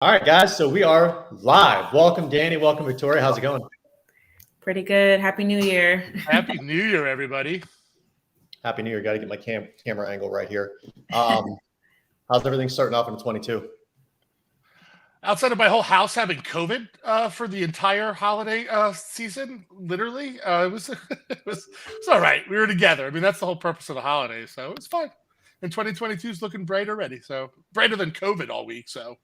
All right, guys. So we are live. Welcome, Danny. Welcome, Victoria. How's it going? Pretty good. Happy New Year. Happy New Year, everybody. Happy New Year. Got to get my camera angle right here. How's everything starting off in 22? Outside of my whole house having COVID for the entire holiday season, literally, it was it's all right. We were together. I mean, that's the whole purpose of the holiday, so it was fine. And 2022 is looking bright already, so brighter than COVID all week. So,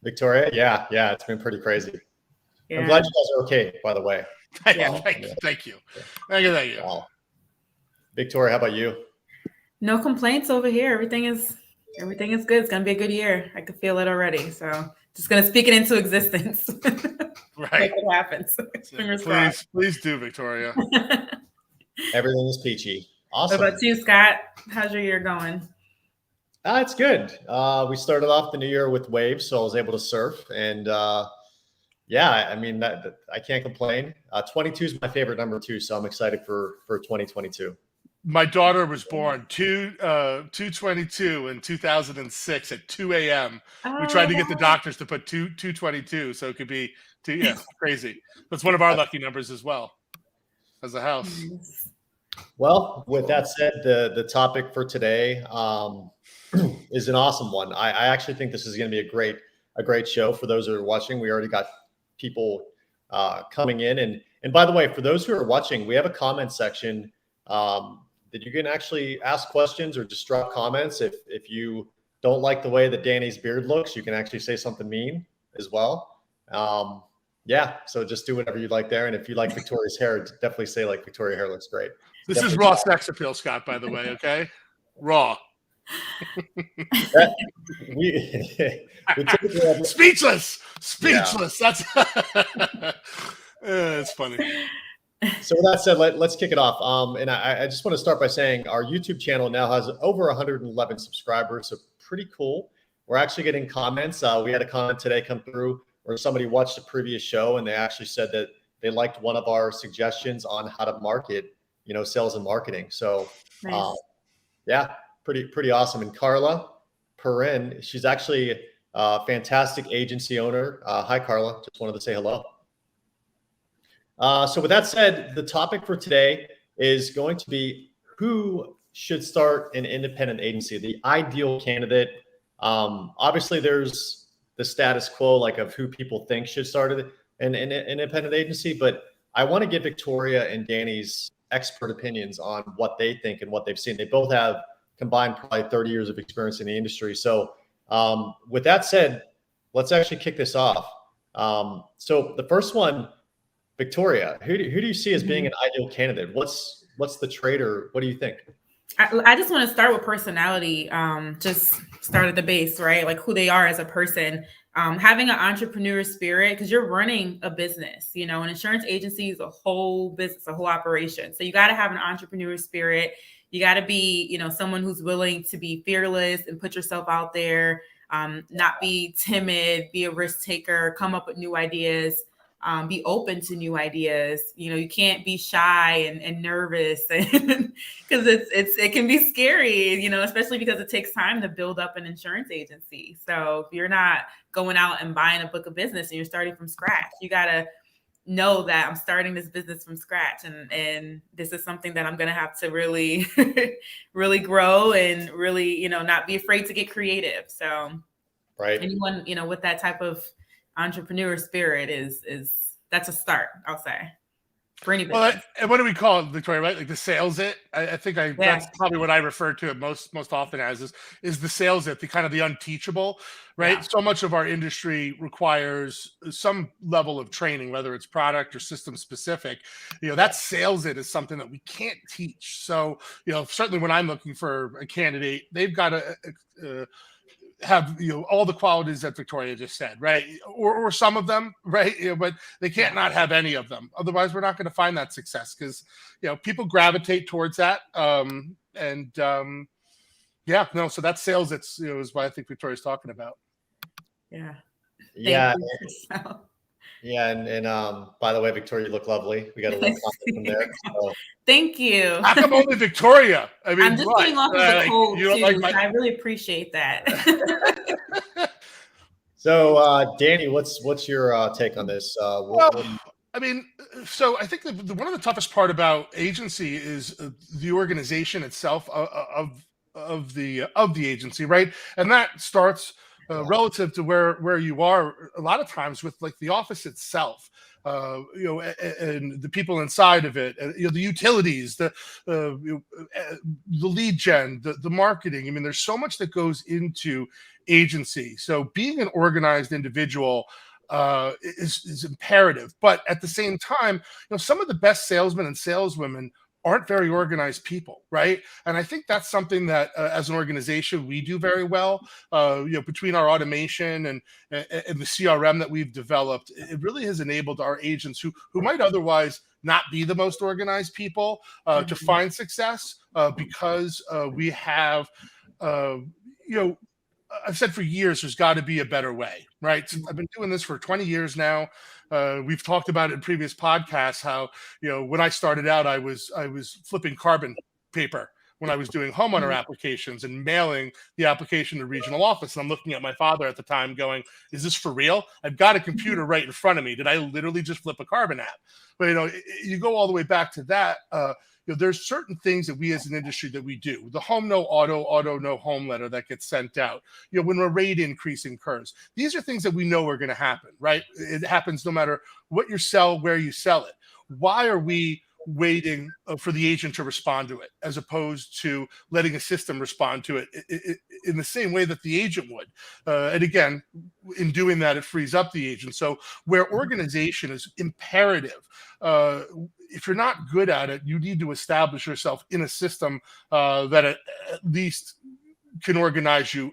Victoria, yeah, it's been pretty crazy. Yeah. I'm glad you guys are okay, by the way. thank you. Wow. Victoria, how about you? No complaints over here. Everything is good. It's gonna be a good year. I can feel it already. So just gonna speak it into existence. Right. Make it happens. Please do, Victoria. Everything is peachy. Awesome. What about you, Scott? How's your year going? It's good. We started off the new year with waves, so I was able to surf, and yeah, I mean that I can't complain. 22 is my favorite number too, so I'm excited for 2022. My daughter was born 2/22 in 2006 at 2 a.m. We tried to get the doctors to put 2/22 so it could be two. Yeah, crazy. That's one of our lucky numbers as well as a house. Well, with that said, the topic for today is an awesome one. I actually think this is going to be a great show for those who are watching. We already got people coming in, and by the way, for those who are watching, we have a comment section that you can actually ask questions or just drop comments. If you don't like the way that Danny's beard looks, you can actually say something mean as well. Yeah, so just do whatever you'd like there. And if you like Victoria's hair, definitely say like Victoria hair looks great. This definitely is raw sex appeal, Scott, by the way, okay? Raw. Speechless. Yeah. That's it's funny. So with that said, let's kick it off. And I just want to start by saying our YouTube channel now has over 111 subscribers, so pretty cool. We're actually getting comments. We had a comment today come through where somebody watched a previous show and they actually said that they liked one of our suggestions on how to market, sales and marketing. So nice. Yeah, pretty awesome. And Carla Perrin, she's actually a fantastic agency owner. Hi, Carla. Just wanted to say hello. So with that said, the topic for today is going to be who should start an independent agency, the ideal candidate. Obviously, there's the status quo, like of who people think should start an independent agency, but I want to give Victoria and Danny's expert opinions on what they think and what they've seen. They both have combined probably 30 years of experience in the industry. So with that said, let's actually kick this off. So the first one, Victoria, who do you see as being an ideal candidate? What's the trait, or what do you think? I just want to start with personality. Just start at the base, right? Like who they are as a person. Having an entrepreneur spirit, because you're running a business. An insurance agency is a whole business, a whole operation. So you got to have an entrepreneur spirit. You got to be, someone who's willing to be fearless and put yourself out there. Not be timid, be a risk taker, come up with new ideas. Be open to new ideas. You can't be shy and nervous because it can be scary, especially because it takes time to build up an insurance agency. So if you're not going out and buying a book of business and you're starting from scratch, you got to know that I'm starting this business from scratch. And this is something that I'm going to have to really, really grow and really, not be afraid to get creative. So right. Anyone, with that type of entrepreneur spirit is that's a start, I'll say, for any business. Well, and what do we call it, Victoria? Right, like the sales it. I think that's probably what I refer to it most often as is the sales it, the kind of the unteachable, right? Yeah. So much of our industry requires some level of training, whether it's product or system specific. That sales it is something that we can't teach. So certainly when I'm looking for a candidate, they've got to have all the qualities that Victoria just said, right? Or some of them, right? But they can't not have any of them. Otherwise, we're not going to find that success because people gravitate towards that. So that sales is what I think Victoria's talking about. Yeah. Yeah, and by the way, Victoria, you look lovely. We got a little comment from there. So. Thank you. How come only Victoria? I mean, I'm just getting off of the cold too. I really appreciate that. So, Danny, what's your take on this? I mean, so I think one of the toughest part about agency is the organization itself of the agency, right? And that starts relative to where you are. A lot of times with like the office itself, and the people inside of it, the utilities, the lead gen, the marketing. I mean, there's so much that goes into agency. So being an organized individual is imperative. But at the same time, some of the best salesmen and saleswomen aren't very organized people, right? And I think that's something that as an organization we do very well. Between our automation and the CRM that we've developed, it really has enabled our agents who might otherwise not be the most organized people to find success because we have I've said for years, there's got to be a better way, right? I've been doing this for 20 years now. We've talked about it in previous podcasts, how, when I started out, I was flipping carbon paper when I was doing homeowner applications and mailing the application to regional office. And I'm looking at my father at the time going, is this for real? I've got a computer right in front of me. Did I literally just flip a carbon app? But, you go all the way back to that. There's certain things that we as an industry that we do. The home no auto no home letter that gets sent out. When a rate increase occurs, these are things that we know are going to happen, right? It happens no matter what you sell, where you sell it. Why are we waiting for the agent to respond to it as opposed to letting a system respond to it in the same way that the agent would? And again, in doing that, it frees up the agent. So where organization is imperative, if you're not good at it, you need to establish yourself in a system that at least can organize your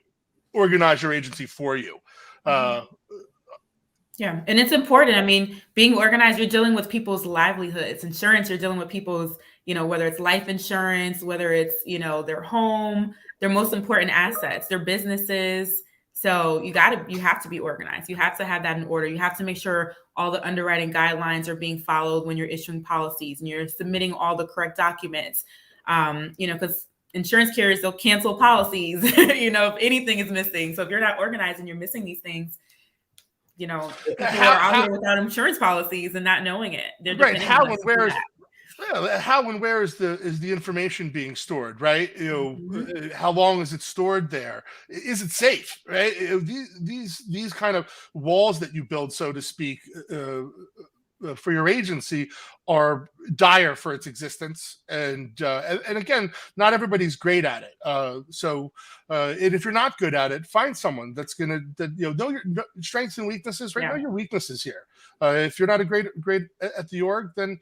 agency for you. Yeah. And it's important. I mean, being organized, you're dealing with people's livelihoods. Insurance, you're dealing with people's, whether it's life insurance, whether it's, their home, their most important assets, their businesses. So you have to be organized. You have to have that in order. You have to make sure all the underwriting guidelines are being followed when you're issuing policies and you're submitting all the correct documents. Because insurance carriers, they'll cancel policies, if anything is missing. So if you're not organized and you're missing these things, people are out here without insurance policies and not knowing it. They're right. How and where is the information being stored, right? How long is it stored there? Is it safe, right? These kind of walls that you build, so to speak, for your agency are dire for its existence, and again, not everybody's great at it. And if you're not good at it, find someone that's gonna know your strengths and weaknesses. Right, know your weaknesses here. If you're not a great at the org, then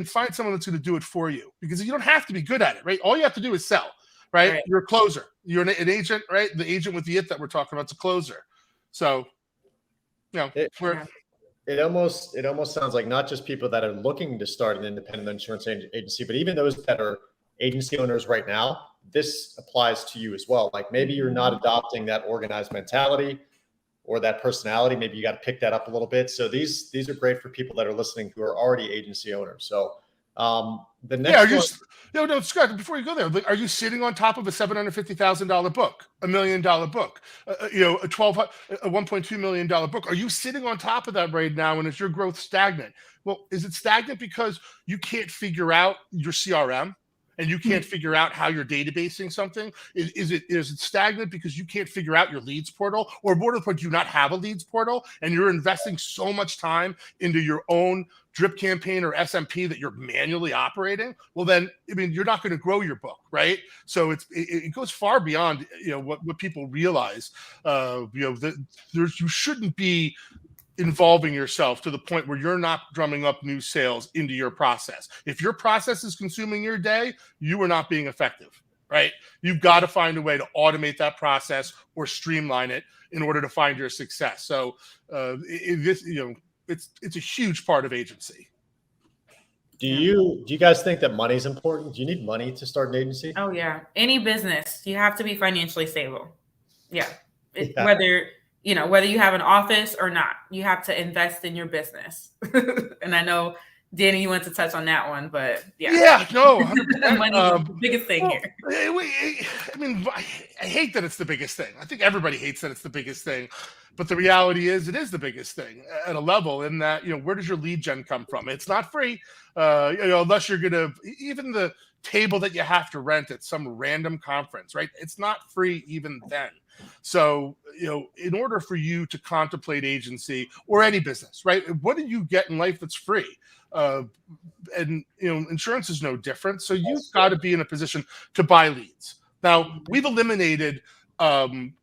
find someone that's going to do it for you, because you don't have to be good at it, right? All you have to do is sell, right? You're a closer. You're an agent, right? The agent with the it that we're talking about is a closer. So, it almost sounds like not just people that are looking to start an independent insurance agency, but even those that are agency owners right now, this applies to you as well. Like maybe you're not adopting that organized mentality or that personality. Maybe you got to pick that up a little bit. So these are great for people that are listening who are already agency owners. So the next Scott, before you go there, are you sitting on top of a $750,000 book, $1 million book, a $1.2 million book? Are you sitting on top of that right now, and is your growth stagnant? Well, is it stagnant because you can't figure out your CRM? And you can't figure out how you're databasing something? Is it stagnant because you can't figure out your leads portal? Or more to the point, do you not have a leads portal and you're investing so much time into your own drip campaign or SMP that you're manually operating? Well, then, you're not going to grow your book, right? So it goes far beyond, what people realize. You shouldn't be involving yourself to the point where you're not drumming up new sales into your process. If your process is consuming your day, you are not being effective, right? You've got to find a way to automate that process or streamline it in order to find your success. So it's a huge part of agency. Do you guys think that money is important? Do you need money to start an agency? Oh yeah. Any business, you have to be financially stable. Yeah. Whether you have an office or not, you have to invest in your business. And I know, Danny, you wanted to touch on that one, but yeah, no, 100%. Money is the biggest thing here. I mean, I hate that it's the biggest thing. I think everybody hates that it's the biggest thing, but the reality is, it is the biggest thing at a level. In that, where does your lead gen come from? It's not free, unless you're gonna, even the table that you have to rent at some random conference, right? It's not free even then. So, in order for you to contemplate agency or any business, right? What do you get in life that's free? And insurance is no different. So you've got to be in a position to buy leads. Now, we've eliminated the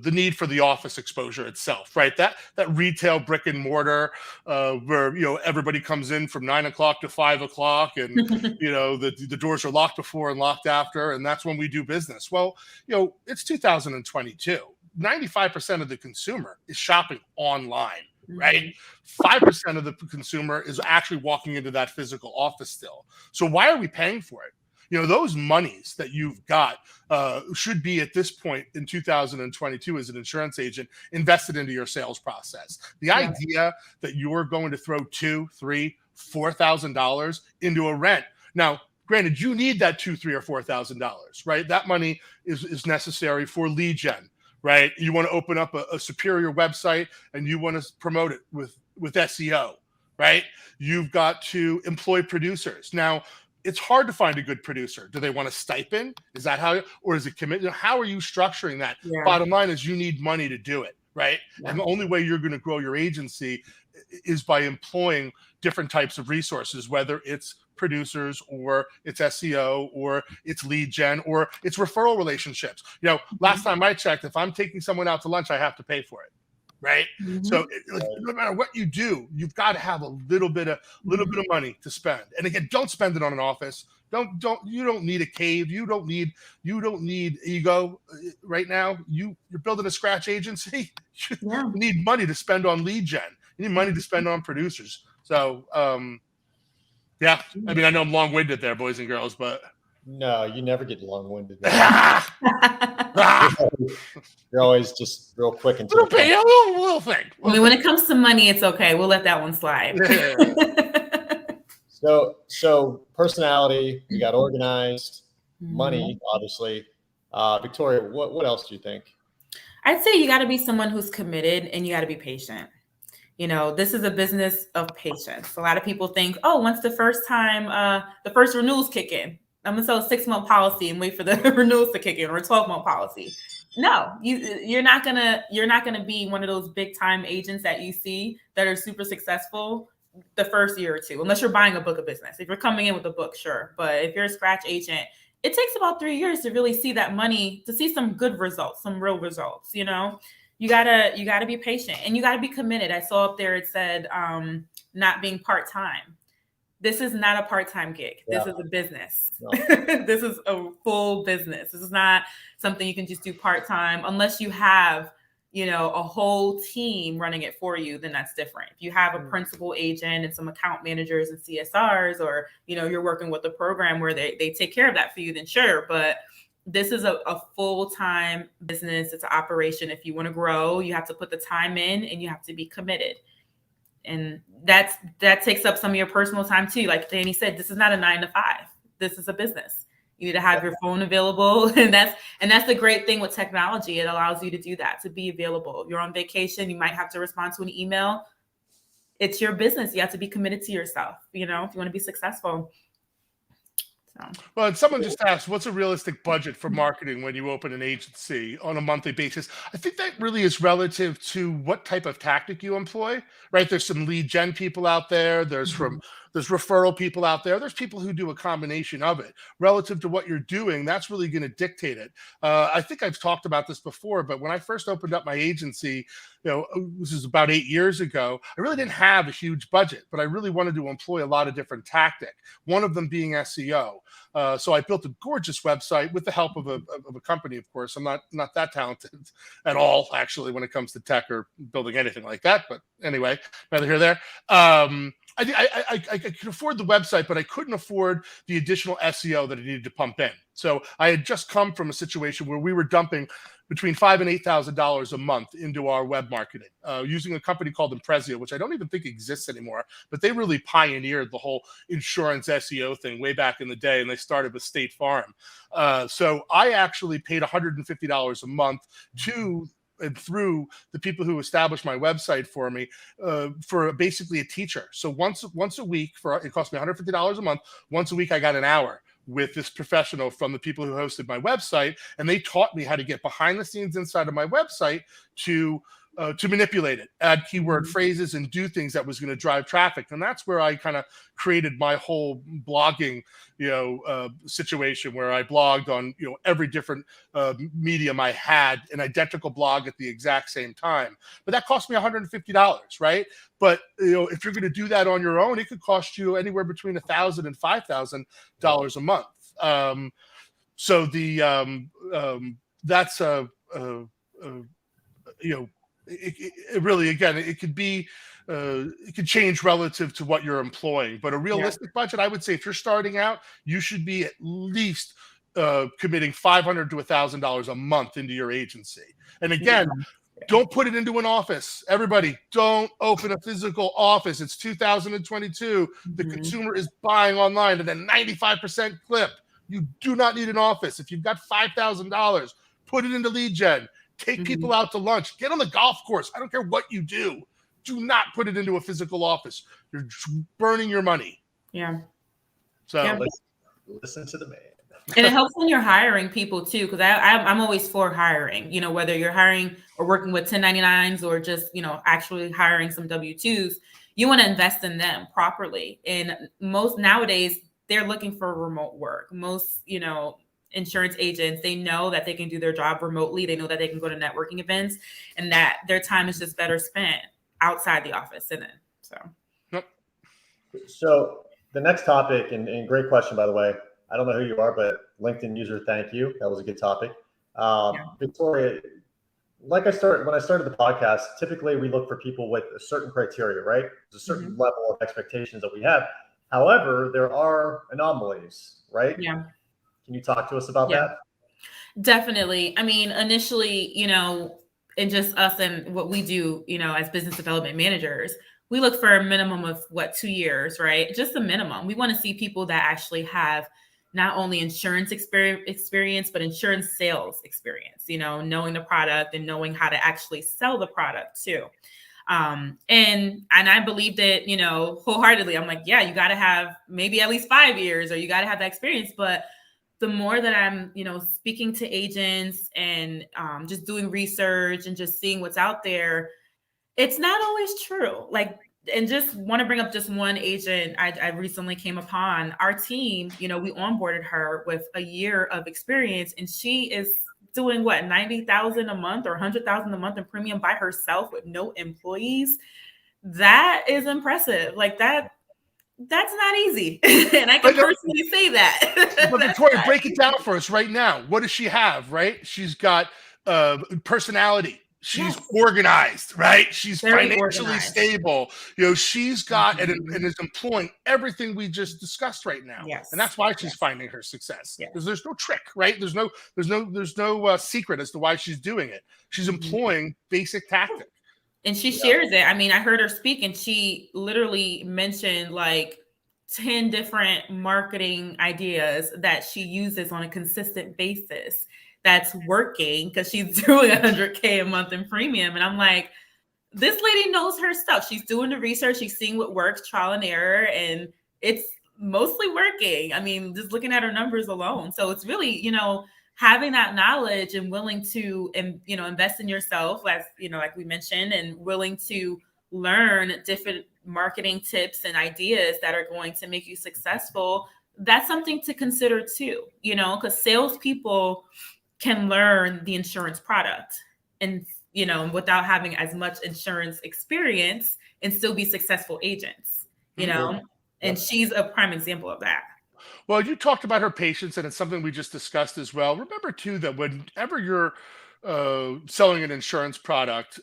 need for the office exposure itself, right? That retail brick and mortar, where everybody comes in from 9 o'clock to 5 o'clock, and the doors are locked before and locked after, and that's when we do business. Well, it's 2022. 95% of the consumer is shopping online. Right? 5% of the consumer is actually walking into that physical office still. So why are we paying for it? Those monies that you've got should be, at this point in 2022 as an insurance agent, invested into your sales process. The idea that you're going to throw $2,000, $3,000, $4,000 into a rent. Now, granted, you need that $2,000, $3,000, or $4,000, right? That money is necessary for lead gen. Right? You want to open up a superior website and you want to promote it with SEO, right? You've got to employ producers. Now, it's hard to find a good producer. Do they want a stipend? Is that how, or is it committed? How are you structuring that? Yeah. Bottom line is, you need money to do it, right? Yeah. And the only way you're going to grow your agency is by employing different types of resources, whether it's producers or it's SEO or it's lead gen or it's referral relationships. Last time I checked, if I'm taking someone out to lunch, I have to pay for it. Right. Mm-hmm. So no matter what you do, you've got to have a little bit of money to spend. And again, don't spend it on an office. You don't need a cave. You don't need ego right now. You're building a scratch agency. You need money to spend on lead gen. You need money to spend on producers. So, yeah, I mean, I know I'm long-winded there, boys and girls, but no, you never get long-winded. You're always just real quick and little thing. I mean, when it comes to money, it's okay. We'll let that one slide. So personality, we got organized, money, obviously. Victoria, what else do you think? I'd say you got to be someone who's committed, and you got to be patient. This is a business of patience. A lot of people think, once the first renewals kick in, I'm gonna sell a 6-month policy and wait for the renewals to kick in, or a 12-month policy. No, you're not gonna be one of those big time agents that you see that are super successful the first year or two, unless you're buying a book of business. If you're coming in with a book, sure. But if you're a scratch agent, it takes about 3 years to really see that money, to see some good results, some real results, You gotta be patient, and you gotta be committed. I saw up there, it said not being part-time. This is not a part-time gig. This is a business. No. This is a full business. This is not something you can just do part-time unless you have, a whole team running it for you. Then that's different. If you have a principal agent and some account managers and CSRs, or you're working with a program where they take care of that for you, then sure. But this is a full-time business. It's an operation. If you want to grow, you have to put the time in, and you have to be committed. And that takes up some of your personal time too. Like Danny said, this is not a 9 to 5. This is a business. You need to have your phone available. And that's the great thing with technology. It allows you to do that, to be available. If you're on vacation, you might have to respond to an email. It's your business. You have to be committed to yourself, if you want to be successful. Well, and someone just asked, what's a realistic budget for marketing when you open an agency on a monthly basis? I think that really is relative to what type of tactic you employ, right? There's some lead gen people out there. There's referral people out there. There's people who do a combination of it. Relative to what you're doing, that's really going to dictate it. I think I've talked about this before, but when I first opened up my agency, this is about 8 years ago, I really didn't have a huge budget, but I really wanted to employ a lot of different tactics, one of them being SEO. So I built a gorgeous website with the help of a company, of course. I'm not that talented at all, actually, when it comes to tech or building anything like that. But anyway, neither here nor there. I could afford the website, but I couldn't afford the additional SEO that I needed to pump in. So I had just come from a situation where we were dumping between $5,000 and $8,000 a month into our web marketing, using a company called Imprezio, which I don't even think exists anymore, but they really pioneered the whole insurance SEO thing way back in the day, and they started with State Farm. So I actually paid $150 a month to and through the people who established my website for me, for basically a teacher. So once a week, it cost me $150 a month. Once a week, I got an hour with this professional from the people who hosted my website, and they taught me how to get behind the scenes inside of my website to manipulate it, add keyword phrases, and do things that was going to drive traffic. And that's where I kind of created my whole blogging, situation, where I blogged on, every different medium. I had an identical blog at the exact same time, but that cost me $150, right? But if you're going to do that on your own, it could cost you anywhere between $1,000 and $5,000 a month. So that's it really, again, it could be, it could change relative to what you're employing, but a realistic budget, I would say, if you're starting out, you should be at least committing $500 to $1,000 a month into your agency. And again, don't put it into an office. Everybody, don't open a physical office. It's 2022. The consumer is buying online at a 95% clip. You do not need an office. If you've got $5,000, put it into lead gen. Take people out to lunch. Get on the golf course. I don't care what you do. Do not put it into a physical office. You're burning your money. Yeah. So listen to the man. And it helps when you're hiring people too, because I'm always for hiring. Whether you're hiring or working with 1099s or just actually hiring some W-2s, you want to invest in them properly. And most nowadays they're looking for remote work. Most insurance agents, they know that they can do their job remotely. They know that they can go to networking events, and that their time is just better spent outside the office. And then so the next topic, and great question, by the way. I don't know who you are, but LinkedIn user, thank you. That was a good topic. Victoria, when I started the podcast, typically we look for people with a certain criteria, right? There's a certain level of expectations that we have. However, there are anomalies, right? Yeah. Can you talk to us about that? Definitely. I mean, initially, and just us and what we do, as business development managers, we look for a minimum of 2 years, right? Just a minimum. We want to see people that actually have not only insurance experience, but insurance sales experience, knowing the product and knowing how to actually sell the product too. And I believed it, wholeheartedly. I'm like, you got to have maybe at least 5 years, or you got to have that experience. But the more that I'm, speaking to agents and just doing research and just seeing what's out there, it's not always true. And just want to bring up just one agent I recently came upon. Our team, we onboarded her with a year of experience, and she is doing $90,000 a month or $100,000 a month in premium by herself with no employees. That is impressive. That's not easy. And I can personally say that. But Victoria, break it down for us right now. What does she have, right? She's got personality. She's organized, right? She's very financially stable. She's got and is employing everything we just discussed right now. Yes. And that's why she's finding her success. Because there's no trick, right? There's no secret as to why she's doing it. She's employing basic tactics. And she shares it. I mean, I heard her speak, and she literally mentioned 10 different marketing ideas that she uses on a consistent basis that's working, because she's doing $100K a month in premium. And I'm like, this lady knows her stuff. She's doing the research. She's seeing what works, trial and error, and it's mostly working. I mean, just looking at her numbers alone. So it's really, having that knowledge and willing to, invest in yourself, as, like we mentioned, and willing to learn different marketing tips and ideas that are going to make you successful. That's something to consider too, because salespeople can learn the insurance product and, without having as much insurance experience and still be successful agents, and she's a prime example of that. Well, you talked about her patience, and it's something we just discussed as well. Remember too, that whenever you're selling an insurance product,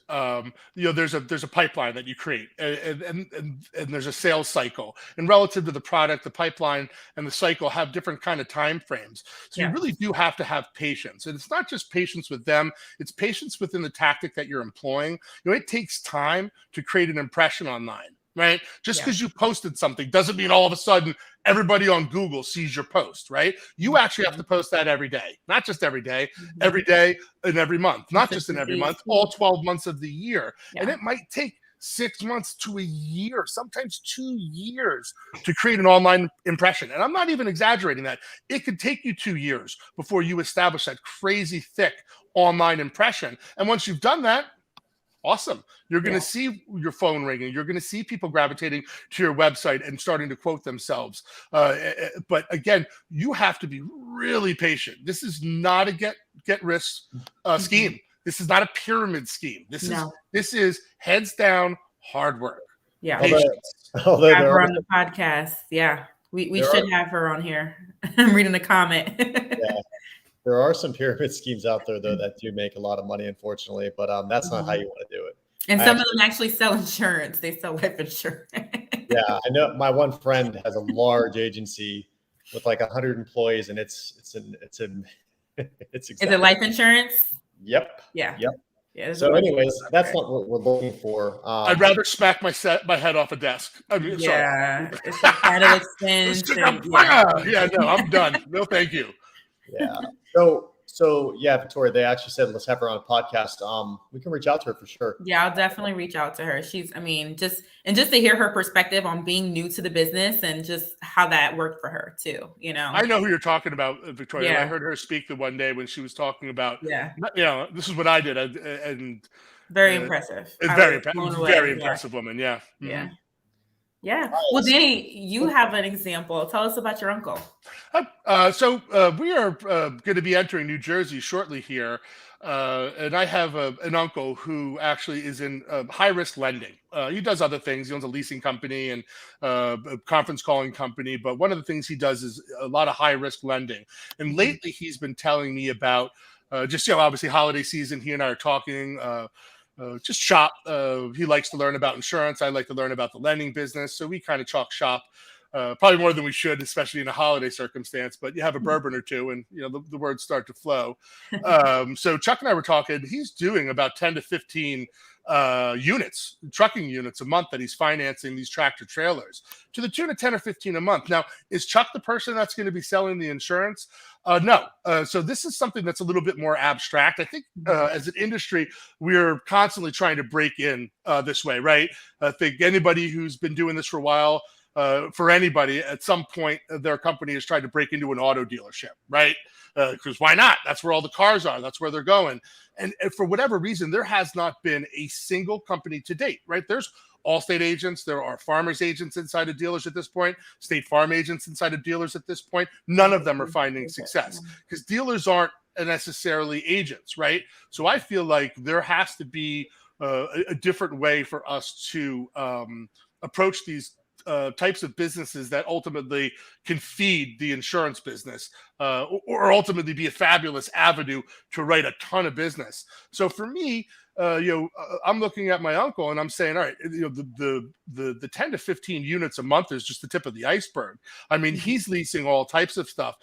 there's a pipeline that you create, and there's a sales cycle, and relative to the product, the pipeline and the cycle have different kind of time frames. So you really do have to have patience, and it's not just patience with them; it's patience within the tactic that you're employing. It takes time to create an impression online. Right? Just because you posted something doesn't mean all of a sudden everybody on Google sees your post, right? You actually have to post that every day, not just every day and every month, not just in every month, all 12 months of the year. And it might take 6 months to a year, sometimes 2 years to create an online impression. And I'm not even exaggerating that. It could take you 2 years before you establish that crazy thick online impression. And once you've done that, awesome. You're going to see your phone ringing. You're going to see people gravitating to your website and starting to quote themselves. But again, you have to be really patient. This is not a get rich scheme. This is not a pyramid scheme. This is heads down, hard work. Yeah. Although have her on the podcast. Yeah. We should have her on here. I'm reading the comment. There are some pyramid schemes out there, though, that do make a lot of money, unfortunately, but that's not how you want to do it. And some of them actually sell insurance. They sell life insurance. Yeah, I know. My one friend has a large agency with like 100 employees, and it's exactly. Is it life insurance? Yep. Yeah. So, anyways, that's not what we're looking for. I'd rather smack my head off a desk. I mean, sorry. It's the title expense. No, I'm done. No, thank you. Yeah. So yeah, Victoria, they actually said, let's have her on a podcast. We can reach out to her for sure. Yeah, I'll definitely reach out to her. Just to hear her perspective on being new to the business and just how that worked for her too, I know who you're talking about, Victoria. Yeah. I heard her speak the one day when she was talking about, this is what I did. And very impressive. Very impressive woman. Yeah. Yeah. Yeah. Well, Danny, you have an example. Tell us about your uncle. So we are going to be entering New Jersey shortly here. And I have an uncle who actually is in high-risk lending. He does other things. He owns a leasing company and a conference calling company. But one of the things he does is a lot of high-risk lending. And lately he's been telling me about obviously holiday season. He and I are talking just shop. He likes to learn about insurance. I like to learn about the lending business. So we kind of chalk shop, probably more than we should, especially in a holiday circumstance. But you have a bourbon or two and, the words start to flow. So Chuck and I were talking. He's doing about 10 to 15 trucking units a month that he's financing these tractor trailers to the tune of 10 or 15 a month. Now, is Chuck the person that's going to be selling the insurance? No. So this is something that's a little bit more abstract. I think as an industry, we're constantly trying to break in this way, right? I think anybody who's been doing this for a while, for anybody, at some point, their company has tried to break into an auto dealership, right? Because why not? That's where all the cars are. That's where they're going. And for whatever reason, there has not been a single company to date, right? There's Allstate agents. There are Farmers agents inside of dealers at this point, State Farm agents inside of dealers at this point. None of them are finding success because dealers aren't necessarily agents, right? So I feel like there has to be a different way for us to approach these types of businesses that ultimately can feed the insurance business or ultimately be a fabulous avenue to write a ton of business. So for me, I'm looking at my uncle and I'm saying, all right, the 10 to 15 units a month is just the tip of the iceberg. I mean, he's leasing all types of stuff,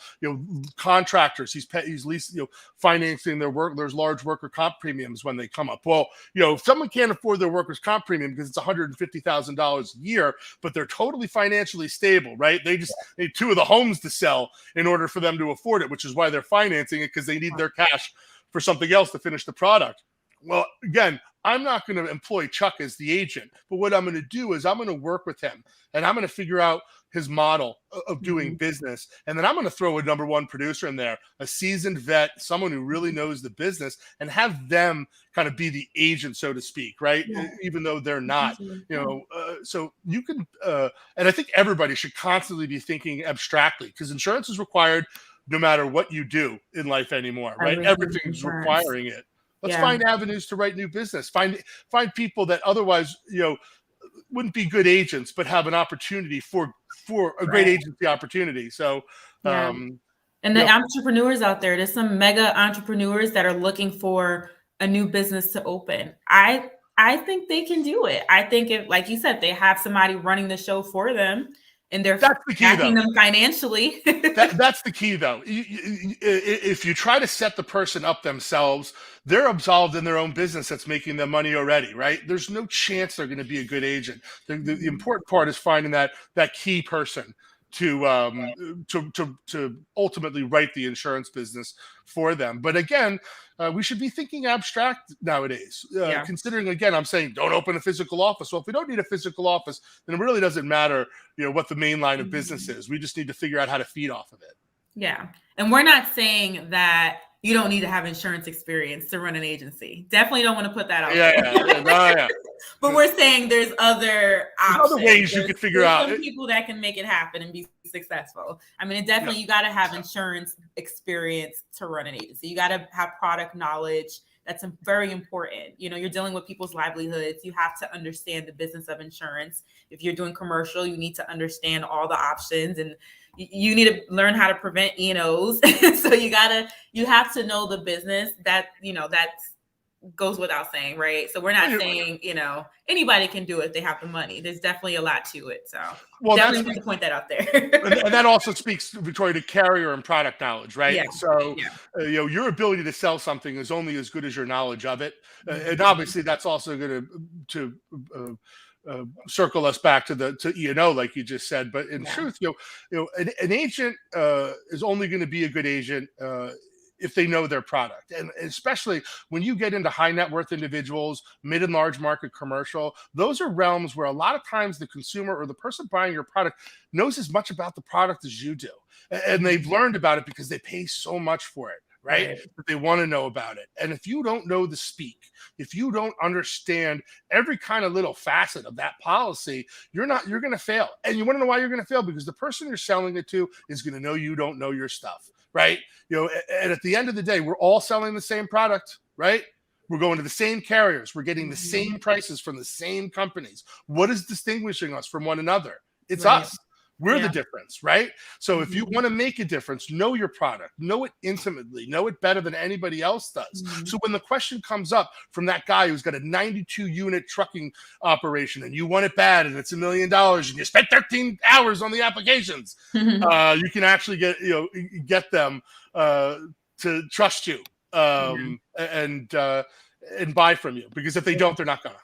contractors, he's leasing, financing their work. There's large worker comp premiums when they come up. Well, if someone can't afford their workers comp premium because it's $150,000 a year, but they're totally financially stable, right? They just need 2 of the homes to sell in order for them to afford it, which is why they're financing it, because they need their cash for something else to finish the product. Well, again, I'm not going to employ Chuck as the agent, but what I'm going to do is I'm going to work with him and I'm going to figure out his model of doing business. And then I'm going to throw a number one producer in there, a seasoned vet, someone who really knows the business, and have them kind of be the agent, so to speak, right? Yeah. Even though they're not, so you can, and I think everybody should constantly be thinking abstractly, because insurance is required no matter what you do in life anymore, right? Everything's requiring it. Let's find avenues to write new business. Find people that otherwise, wouldn't be good agents, but have an opportunity for a great agency opportunity. So, and And the entrepreneurs out there, there's some mega entrepreneurs that are looking for a new business to open. I think they can do it. I think if, like you said, they have somebody running the show for them and they're backing them financially. That's the key, though. If you try to set the person up themselves, they're absolved in their own business that's making them money already, right? There's no chance they're going to be a good agent. The important part is finding that key person to ultimately write the insurance business for them. But again, we should be thinking abstract nowadays. Considering, again, I'm saying don't open a physical office. Well, if we don't need a physical office, then it really doesn't matter, what the main line of business is. We just need to figure out how to feed off of it. Yeah, and we're not saying that you don't need to have insurance experience to run an agency. Definitely don't want to put that out there. But we're saying there's other options. Other ways you could figure out. Some people that can make it happen and be successful. I mean, definitely you got to have insurance experience to run an agency. You got to have product knowledge. That's very important. You're dealing with people's livelihoods. You have to understand the business of insurance. If you're doing commercial, you need to understand all the options, and you need to learn how to prevent E&Os. So you have to know the business. That goes without saying, right? So we're not saying, anybody can do it if they have the money. There's definitely a lot to it. So definitely need to point that out there. and that also speaks, Victoria, to carrier and product knowledge, right? Yeah. So, your ability to sell something is only as good as your knowledge of it. And obviously that's also going to circle us back to E&O, like you just said. But in truth, an agent is only going to be a good agent if they know their product. And especially when you get into high net worth individuals, mid and large market commercial, those are realms where a lot of times the consumer or the person buying your product knows as much about the product as you do. And they've learned about it because they pay so much for it, right? That they want to know about it. And if you don't know the speak, if you don't understand every kind of little facet of that policy, you're going to fail. And you want to know why you're going to fail? Because the person you're selling it to is going to know you don't know your stuff. Right. And at the end of the day, we're all selling the same product, right? We're going to the same carriers. We're getting the same prices from the same companies. What is distinguishing us from one another? It's us. We're the difference, right? So if you want to make a difference, know your product, know it intimately, know it better than anybody else does. So when the question comes up from that guy who's got a 92-unit trucking operation and you want it bad and it's $1 million and you spent 13 hours on the applications, you can actually get them to trust you and buy from you, because if they don't, they're not gonna.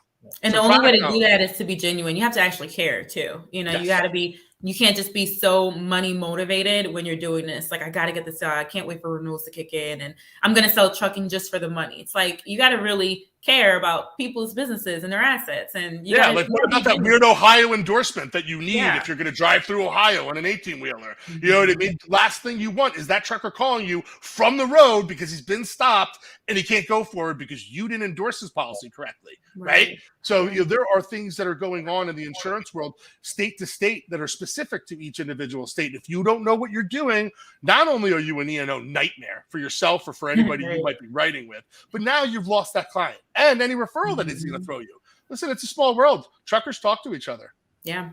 And the only way to do that is to be genuine. You have to actually care too. You got to be. You can't just be so money motivated when you're doing this. Like, I got to get this out. I can't wait for renewals to kick in, and I'm going to sell trucking just for the money. It's like, you got to really care about people's businesses and their assets. And like, what about that weird Ohio endorsement that you need if you're going to drive through Ohio on an 18-wheeler? You know what I mean? Last thing you want is that trucker calling you from the road because he's been stopped and he can't go forward because you didn't endorse his policy correctly, right? So there are things that are going on in the insurance world, state to state, that are specific to each individual state. If you don't know what you're doing, not only are you an E&O nightmare for yourself or for anybody you might be writing with, but now you've lost that client and any referral that he's going to throw you. Listen, it's a small world. Truckers talk to each other. Yeah.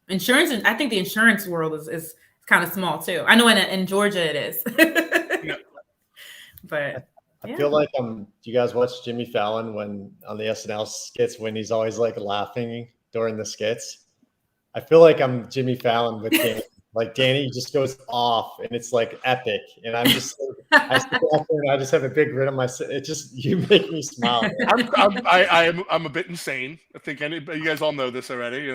Insurance, and I think the insurance world is kind of small too. I know in Georgia it is. But I feel like do you guys watch Jimmy Fallon when on the SNL skits when he's always like laughing during the skits? I feel like I'm Jimmy Fallon with Danny. Like, Danny just goes off and it's like epic. And I'm just I sit back there and I just have a big grin on my you make me smile. I'm a bit insane. I think you guys all know this already,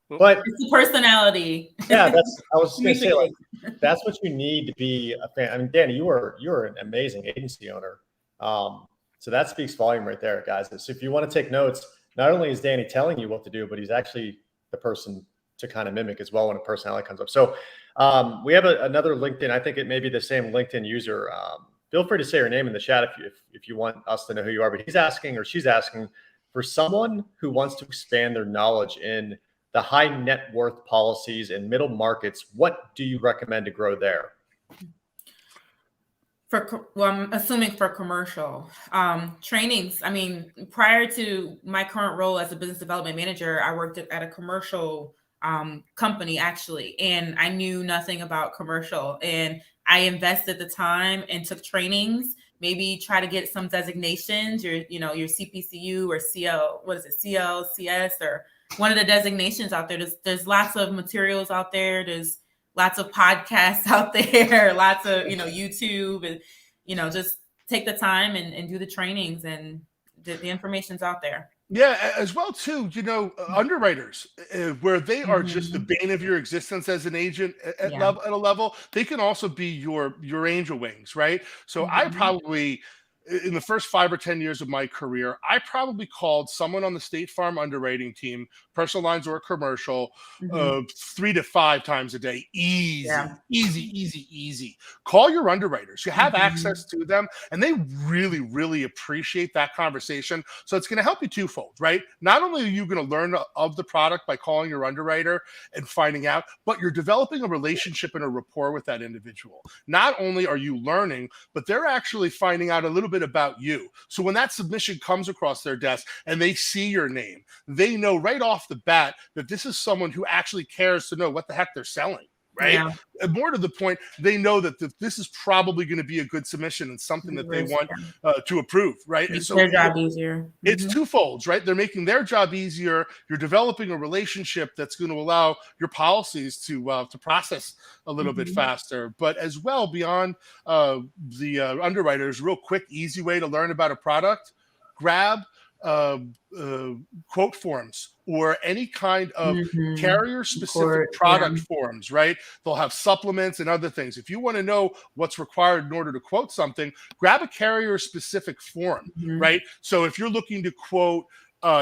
But it's the personality. Yeah, I was just gonna say, like, that's what you need to be a fan. I mean, Danny, you're an amazing agency owner. So that speaks volume right there, guys. So if you want to take notes, not only is Danny telling you what to do, but he's actually the person to kind of mimic as well when a personality comes up. So we have another LinkedIn. I think it may be the same LinkedIn user. Feel free to say your name in the chat if you want us to know who you are. But he's asking, or she's asking, for someone who wants to expand their knowledge in the high net worth policies and middle markets, what do you recommend to grow there? I'm assuming for commercial trainings. I mean, prior to my current role as a business development manager, I worked at a commercial company actually, and I knew nothing about commercial. And I invested the time and took trainings, maybe try to get some designations, your CPCU or CL, what is it, CLCS, or one of the designations out there. There's lots of materials out there. There's lots of podcasts out there, lots of, YouTube, and, just take the time and do the trainings, and the information's out there. Yeah, as well too, underwriters, where they are just the bane of your existence as an agent at a level, they can also be your angel wings, right? So I probably, in the first 5 or 10 years of my career, I probably called someone on the State Farm underwriting team, personal lines or commercial, 3 to 5 times a day. Easy. Call your underwriters. You have access to them, and they really, really appreciate that conversation. So it's going to help you twofold, right? Not only are you going to learn of the product by calling your underwriter and finding out, but you're developing a relationship and a rapport with that individual. Not only are you learning, but they're actually finding out a little bit about you. So when that submission comes across their desk and they see your name, they know right off the bat that this is someone who actually cares to know what the heck they're selling, right? Yeah. And more to the point, they know that this is probably going to be a good submission and something that they want to approve, right? Makes So their job easier. It's twofolds, right? They're making their job easier. You're developing a relationship that's going to allow your policies to process a little bit faster. But as well, beyond the underwriters, real quick, easy way to learn about a product: grab quote forms or any kind of carrier-specific product forms, right? They'll have supplements and other things. If you want to know what's required in order to quote something, grab a carrier-specific form, right? So if you're looking to quote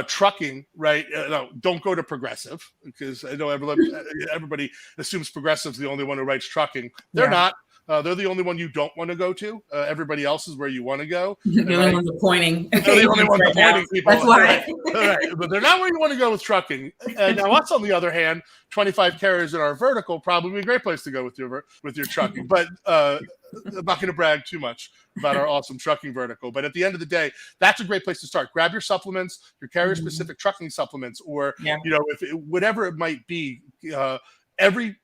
trucking, right? No, don't go to Progressive, because I know everybody assumes Progressive's the only one who writes trucking. They're not. They're the only one you don't want to go to. Everybody else is where you want to go. The only ones appointing. They're the only ones appointing people. That's why. Right. But they're not where you want to go with trucking. And now us, on the other hand, 25 carriers in our vertical, probably a great place to go with your trucking. But I'm not going to brag too much about our awesome trucking vertical. But at the end of the day, that's a great place to start. Grab your supplements, your carrier-specific trucking supplements, or whatever it might be. Every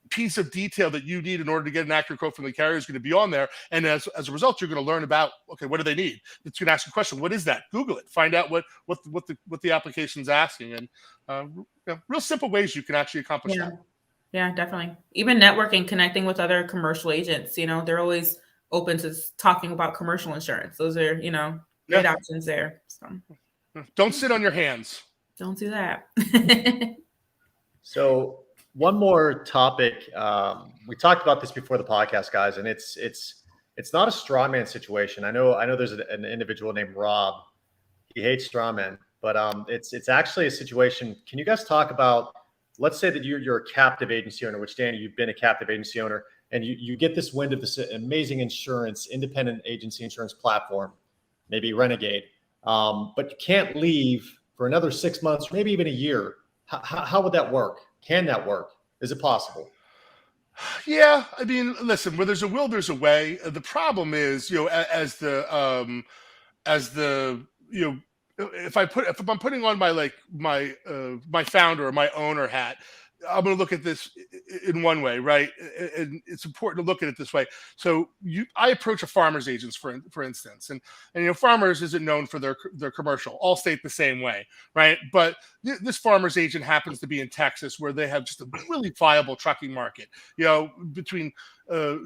piece of detail that you need in order to get an accurate quote from the carrier is going to be on there. And as a result, you're going to learn about, okay, what do they need? It's going to ask you a question. What is that? Google it. Find out what the application's asking. And real simple ways you can actually accomplish that. Yeah, definitely. Even networking, connecting with other commercial agents, they're always open to talking about commercial insurance. Those are, great options there. So don't sit on your hands. Don't do that. So one more topic. We talked about this before the podcast, guys, and it's not a straw man situation. I know there's an individual named Rob. He hates straw men, but it's actually a situation. Can you guys talk about, let's say that you're a captive agency owner, which, Danny, you've been a captive agency owner, and you get this wind of this amazing independent agency insurance platform, maybe Renegade, but you can't leave for another 6 months, or maybe even a year. How would that work? Can that work? Is it possible? Yeah, I mean, listen, where there's a will, there's a way. The problem is, if I'm putting on my founder or my owner hat, I'm going to look at this in one way, right? And it's important to look at it this way. So I approach a farmer's agent, for instance, and Farmers isn't known for their commercial. Allstate the same way, right? But this farmer's agent happens to be in Texas, where they have just a really viable trucking market. Between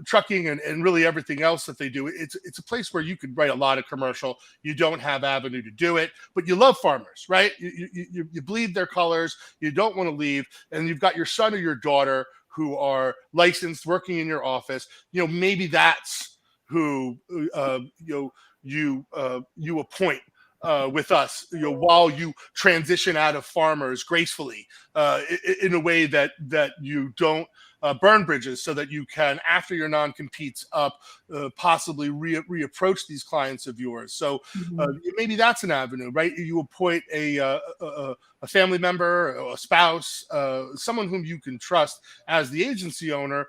trucking and really everything else that they do, it's a place where you could write a lot of commercial. You don't have avenue to do it, but you love farmers, right? You bleed their colors. You don't want to leave, and you've got your son or your daughter who are licensed, working in your office. Maybe that's who you appoint with us, while you transition out of Farmers gracefully, in a way that you don't burn bridges, so that you can, after your non-compete's up, possibly reapproach these clients of yours. So maybe that's an avenue, right? You appoint a a family member, a spouse, someone whom you can trust as the agency owner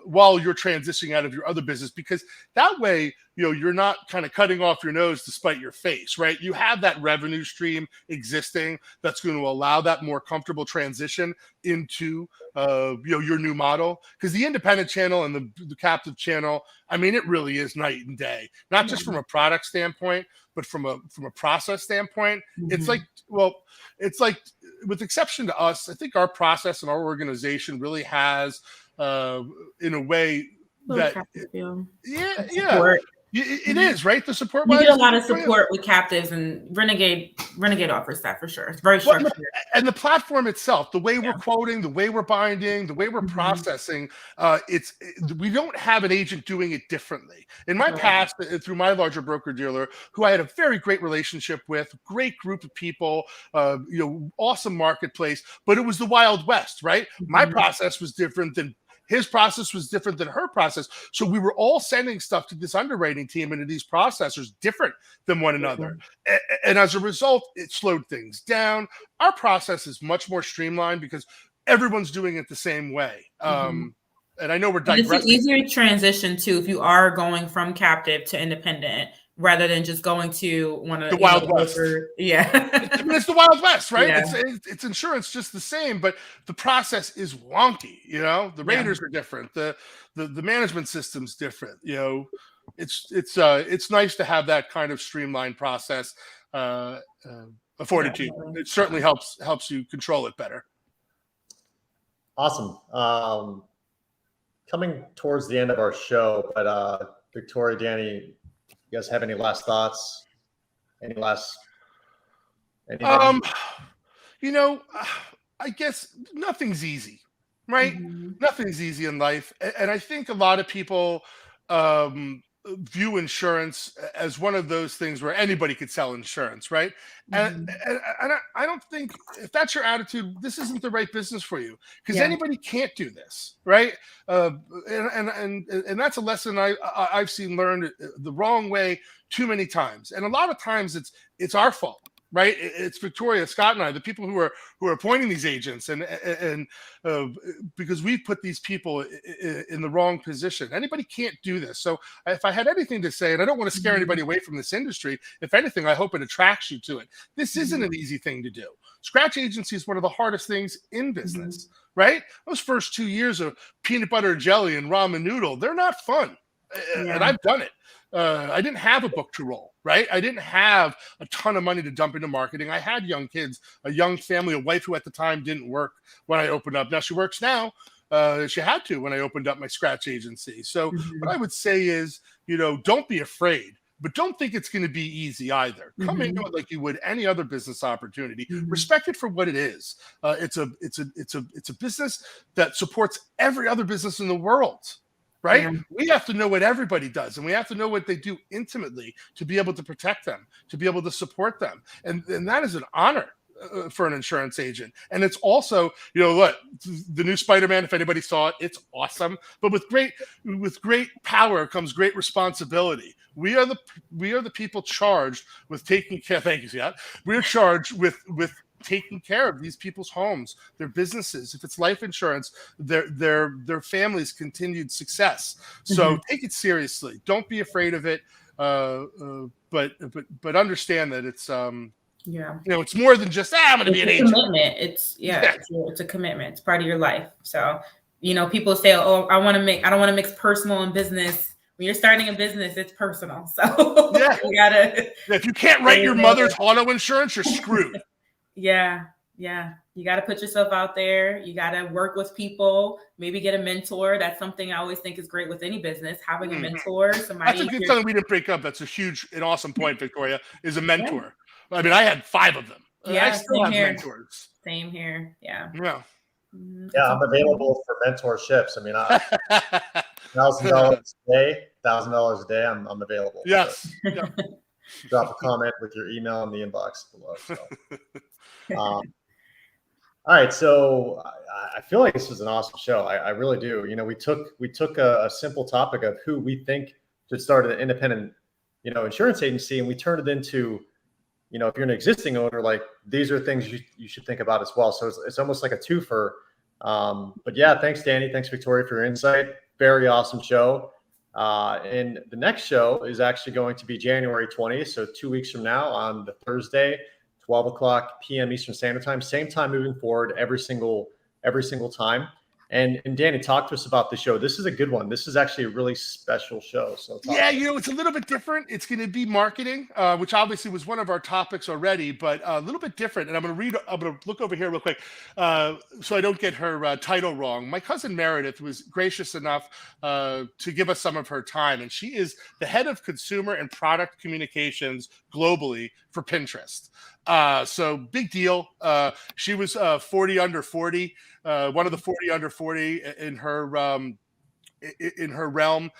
while you're transitioning out of your other business, because that way, you're not kind of cutting off your nose to spite your face, right? You have that revenue stream existing that's going to allow that more comfortable transition into your new model. Because the independent channel and the captive channel, I mean, it really is night and day, not just from a product standpoint, but from a process standpoint. It's like, with exception to us, I think our process and our organization really has, in a way that, support. It is, right? The support. You get a lot of support with captives, and Renegade offers that for sure. It's very structured. And the platform itself, the way we're quoting, the way we're binding, the way we're processing, we don't have an agent doing it differently. In my past, through my larger broker dealer, who I had a very great relationship with, great group of people, awesome marketplace, but it was the Wild West, right? My process was different than his process was different than her process. So we were all sending stuff to this underwriting team and to these processors different than one another. And as a result, it slowed things down. Our process is much more streamlined because everyone's doing it the same way. And I know we're digressing. It's an easier transition too if you are going from captive to independent, rather than just going to one of the Wild West. It's the Wild West, right? It's insurance just the same, but the process is wonky. The raters are different. The management system's different. It's nice to have that kind of streamlined process afforded to you. It certainly helps you control it better. Awesome. Coming towards the end of our show, but Victoria, Danny, you guys have any last thoughts? Anything? I guess nothing's easy, right? Nothing's easy in life. And I think a lot of people view insurance as one of those things where anybody could sell insurance, right? And I don't think, if that's your attitude, this isn't the right business for you, because anybody can't do this, right? And that's a lesson I've seen learned the wrong way too many times. And a lot of times it's our fault, right? It's Victoria, Scott, and I, the people who are appointing these agents, and because we've put these people in the wrong position. Anybody can't do this. So if I had anything to say, and I don't want to scare anybody away from this industry, if anything, I hope it attracts you to it. This isn't an easy thing to do. Scratch agency is one of the hardest things in business, right? Those first 2 years of peanut butter and jelly and ramen noodle, they're not fun. And I've done it. I didn't have a book to roll, right? I didn't have a ton of money to dump into marketing. I had young kids, a young family, a wife who at the time didn't work when I opened up. Now she works now. She had to when I opened up my scratch agency. So what I would say is, don't be afraid, but don't think it's going to be easy either. Come into it like you would any other business opportunity. Respect it for what it is. It's a business that supports every other business in the world. Right? We have to know what everybody does, and we have to know what they do intimately to be able to protect them, to be able to support them. And that is an honor for an insurance agent. And it's also, look, the new Spider-Man, if anybody saw it, it's awesome. But with great power comes great responsibility. We are the people charged with taking care. Thank you, Scott. We're charged with taking care of these people's homes, their businesses, if it's life insurance, their families' continued success. So take it seriously. Don't be afraid of it. But understand that it's it's more than just I'm going to be an agent. Commitment. It's a commitment. It's part of your life. So people say, oh, I don't want to mix personal and business. When you're starting a business, it's personal. So you gotta. If you can't write your mother's auto insurance, you're screwed. Yeah. You got to put yourself out there. You got to work with people, maybe get a mentor. That's something I always think is great with any business, having a mentor. Somebody. That's a good something we didn't break up. That's a huge and awesome point, Victoria, is a mentor. I mean, I had 5 of them. I still have mentors. Same here. Yeah. I'm available for mentorships. I mean, $1,000 a day, I'm available. Yes. Drop a comment with your email in the inbox below. So. All right, so I feel like this was an awesome show. I really do. We took a simple topic of who we think should start an independent, insurance agency, and we turned it into, if you're an existing owner, like these are things you should think about as well. So it's almost like a twofer. But yeah, thanks, Danny. Thanks, Victoria, for your insight. Very awesome show. And the next show is actually going to be January 20th. So 2 weeks from now on the Thursday, 12 o'clock p.m. Eastern Standard Time, same time moving forward every single time. And Danny, talk to us about the show. This is a good one. This is actually a really special show. So yeah, it's a little bit different. It's going to be marketing, which obviously was one of our topics already, but a little bit different. And I'm going to look over here real quick so I don't get her title wrong. My cousin Meredith was gracious enough to give us some of her time, and she is the head of consumer and product communications globally for Pinterest. So big deal. She was 40 under 40, one of the 40 under 40 in her realm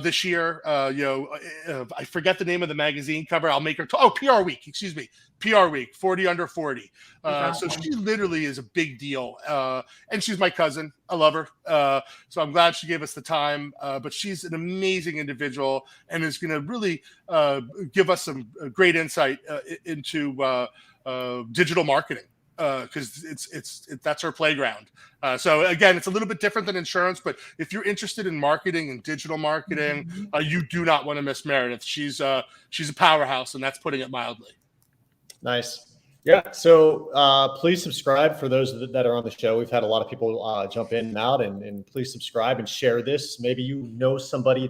this year. I forget the name of the magazine cover. I'll make her PR Week, excuse me. PR Week, 40 under 40. So she literally is a big deal. And she's my cousin. I love her. So I'm glad she gave us the time. But she's an amazing individual and is going to really give us some great insight into digital marketing. Because that's her playground. So again, it's a little bit different than insurance, but if you're interested in marketing and digital marketing, you do not want to miss Meredith. She's a powerhouse, and that's putting it mildly. Nice. Yeah. So please subscribe for those that are on the show. We've had a lot of people jump in and out, and please subscribe and share this. Maybe you know somebody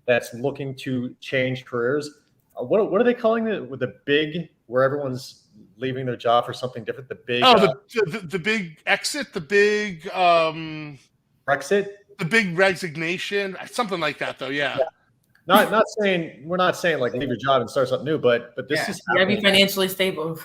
that's looking to change careers. What are they calling it with the big, where everyone's leaving their job for something different? The big the big exit, the big Brexit, the big resignation, something like that though. Yeah. Not saying, we're not saying like leave your job and start something new, but this is you gotta be financially stable.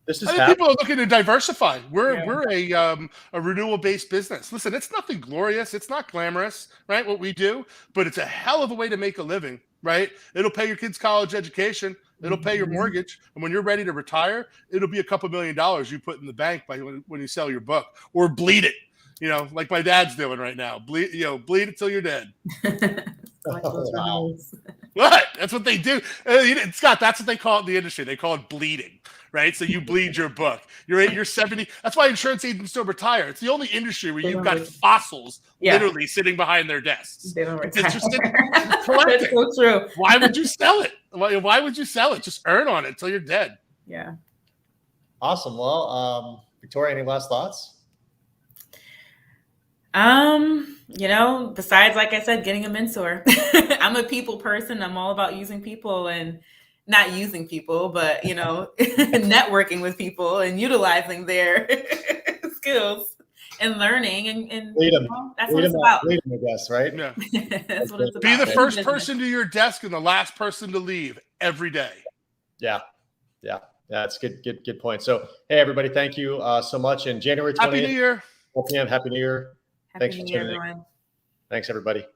This is I think people are looking to diversify. We're a renewal based business. Listen, it's nothing glorious, it's not glamorous, right? What we do, but it's a hell of a way to make a living, right? It'll pay your kids' college education. It'll pay your mortgage, and when you're ready to retire, it'll be a couple $1 million you put in the bank when you sell your book, or bleed it, like my dad's doing right now. Bleed it till you're dead. Wow. What? That's what they do, Scott. That's what they call it in the industry. They call it bleeding, right? So you bleed your book. You're 70. That's why insurance agents don't retire. It's the only industry where you've got fossils literally sitting behind their desks. They don't retire. It's just That's so true. Why would you sell it? Why would you sell it? Just earn on it until you're dead. Yeah. Awesome. Well, Victoria, any last thoughts? Besides, like I said, getting a mentor. I'm a people person. I'm all about using people and not using people, but, networking with people and utilizing their skills and learning. And that's what it's about. I guess, right? Yeah. That's what it's about. Be the first person to your desk and the last person to leave every day. Yeah. That's good point. So, hey, everybody, thank you so much. And January 20th. Happy New Year. 4 p.m. Happy New Year. Happy New Year, everyone. Thanks, everybody.